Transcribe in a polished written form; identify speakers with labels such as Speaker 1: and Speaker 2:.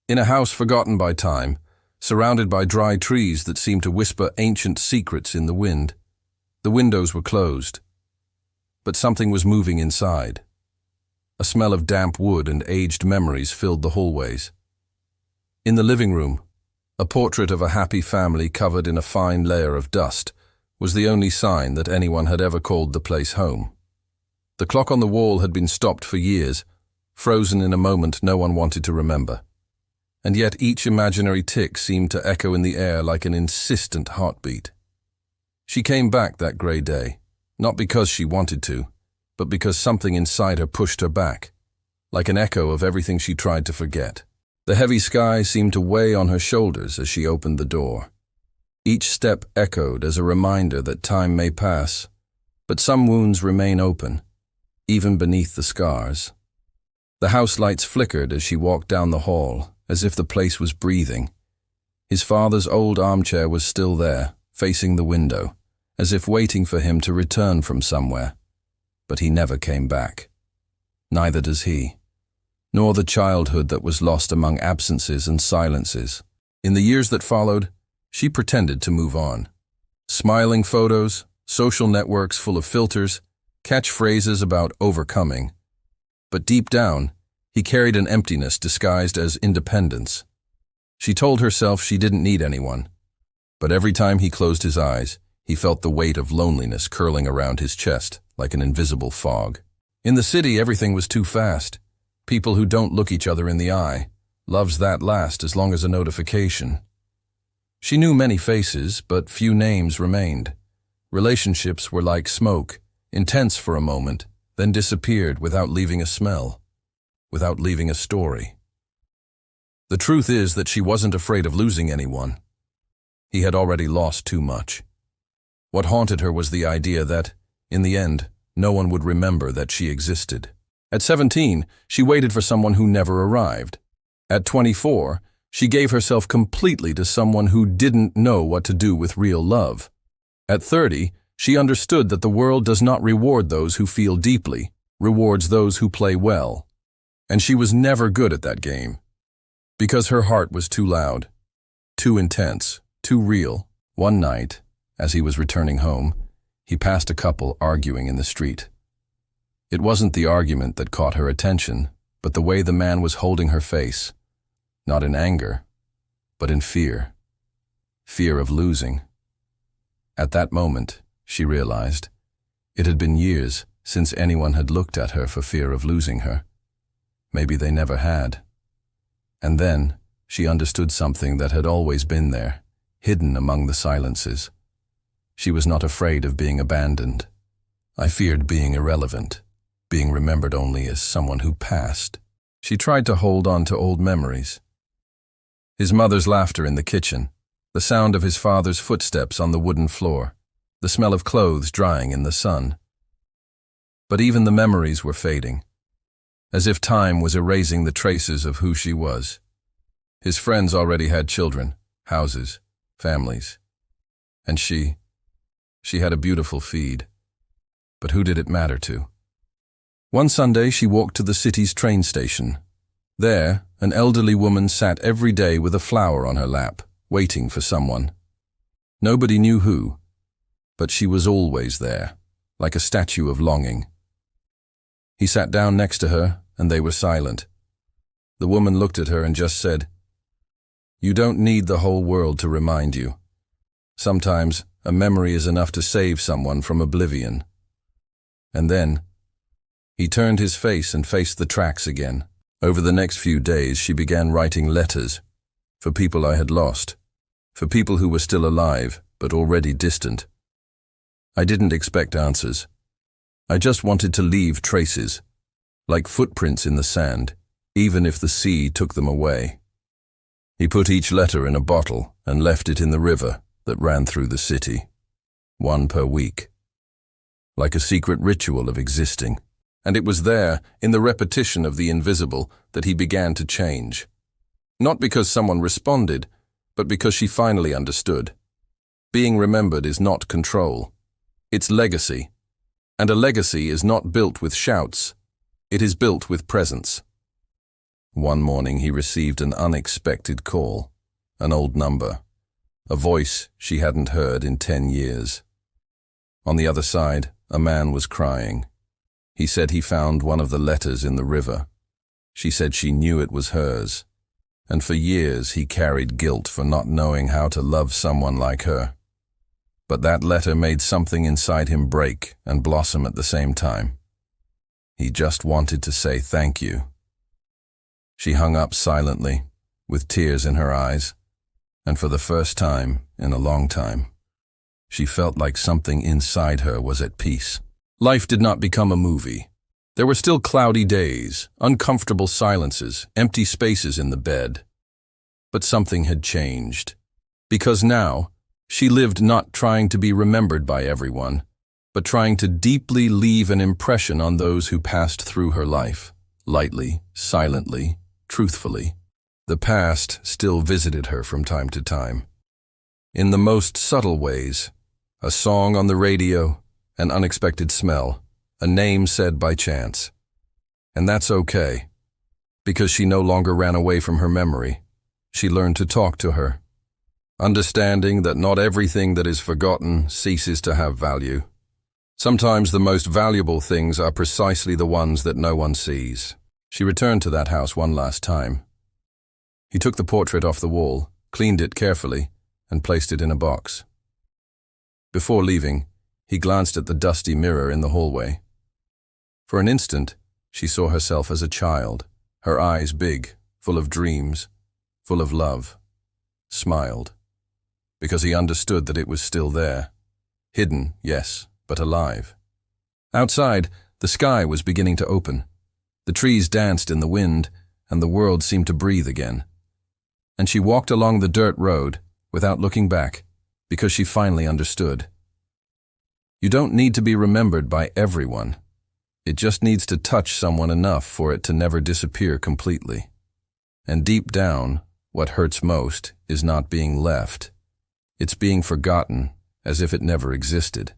Speaker 1: In a house forgotten by time, surrounded by dry trees that seemed to whisper ancient secrets in the wind. The windows were closed, but something was moving inside. A smell of damp wood and aged memories filled the hallways. In the living room, a portrait of a happy family covered in a fine layer of dust was the only sign that anyone had ever called the place home. The clock on the wall had been stopped for years, frozen in a moment no one wanted to remember. And yet each imaginary tick seemed to echo in the air like an insistent heartbeat. She came back that grey day, not because she wanted to, but because something inside her pushed her back, like an echo of everything she tried to forget. The heavy sky seemed to weigh on her shoulders as she opened the door. Each step echoed as a reminder that time may pass, but some wounds remain open, even beneath the scars. The house lights flickered as she walked down the hall, as if the place was breathing. His father's old armchair was still there, facing the window, as if waiting for him to return from somewhere. But he never came back. Neither does he, nor the childhood that was lost among absences and silences. In the years that followed, she pretended to move on. Smiling photos, social networks full of filters, catchphrases about overcoming. But deep down, he carried an emptiness disguised as independence. She told herself she didn't need anyone, but every time he closed his eyes, he felt the weight of loneliness curling around his chest like an invisible fog. In the city, everything was too fast. People who don't look each other in the eye. Loves that last as long as a notification. She knew many faces, but few names remained. Relationships were like smoke, intense for a moment, then disappeared without leaving a smell, without leaving a story. The truth is that she wasn't afraid of losing anyone. He had already lost too much. What haunted her was the idea that, in the end, no one would remember that she existed. At 17, she waited for someone who never arrived. At 24, she gave herself completely to someone who didn't know what to do with real love. At 30, she understood that the world does not reward those who feel deeply, rewards those who play well. And she was never good at that game. Because her heart was too loud, too intense, too real. One night, as he was returning home, he passed a couple arguing in the street. It wasn't the argument that caught her attention, but the way the man was holding her face, not in anger, but in fear. Fear of losing. At that moment, she realized, it had been years since anyone had looked at her for fear of losing her. Maybe they never had. And then, she understood something that had always been there, hidden among the silences. She was not afraid of being abandoned. I feared being irrelevant, being remembered only as someone who passed. She tried to hold on to old memories. His mother's laughter in the kitchen, the sound of his father's footsteps on the wooden floor, the smell of clothes drying in the sun. But even the memories were fading, as if time was erasing the traces of who she was. His friends already had children, houses, families. And she had a beautiful feed. But who did it matter to? One Sunday, she walked to the city's train station. There, an elderly woman sat every day with a flower on her lap, waiting for someone. Nobody knew who, but she was always there, like a statue of longing. He sat down next to her, and they were silent. The woman looked at her and just said, "You don't need the whole world to remind you. Sometimes, a memory is enough to save someone from oblivion." And then, he turned his face and faced the tracks again. Over the next few days, she began writing letters for people I had lost, for people who were still alive, but already distant. I didn't expect answers. I just wanted to leave traces, like footprints in the sand, even if the sea took them away. He put each letter in a bottle and left it in the river that ran through the city, one per week, like a secret ritual of existing. And it was there, in the repetition of the invisible, that he began to change. Not because someone responded, but because she finally understood. Being remembered is not control. It's legacy. And a legacy is not built with shouts. It is built with presence. One morning he received an unexpected call, an old number, a voice she hadn't heard in 10 years. On the other side, a man was crying. He said he found one of the letters in the river. She said she knew it was hers, and for years he carried guilt for not knowing how to love someone like her. But that letter made something inside him break and blossom at the same time. He just wanted to say thank you. She hung up silently, with tears in her eyes, and for the first time in a long time, she felt like something inside her was at peace. Life did not become a movie. There were still cloudy days, uncomfortable silences, empty spaces in the bed. But something had changed. Because now, she lived not trying to be remembered by everyone, but trying to deeply leave an impression on those who passed through her life, lightly, silently, truthfully. The past still visited her from time to time. In the most subtle ways, a song on the radio, an unexpected smell, a name said by chance. And that's okay, because she no longer ran away from her memory. She learned to talk to her, understanding that not everything that is forgotten ceases to have value. Sometimes the most valuable things are precisely the ones that no one sees. She returned to that house one last time. He took the portrait off the wall, cleaned it carefully, and placed it in a box. Before leaving, he glanced at the dusty mirror in the hallway. For an instant, she saw herself as a child, her eyes big, full of dreams, full of love. Smiled, because he understood that it was still there. Hidden, yes, but alive. Outside, the sky was beginning to open. The trees danced in the wind, and the world seemed to breathe again. And she walked along the dirt road, without looking back, because she finally understood. You don't need to be remembered by everyone. It just needs to touch someone enough for it to never disappear completely. And deep down, what hurts most is not being left. It's being forgotten, as if it never existed.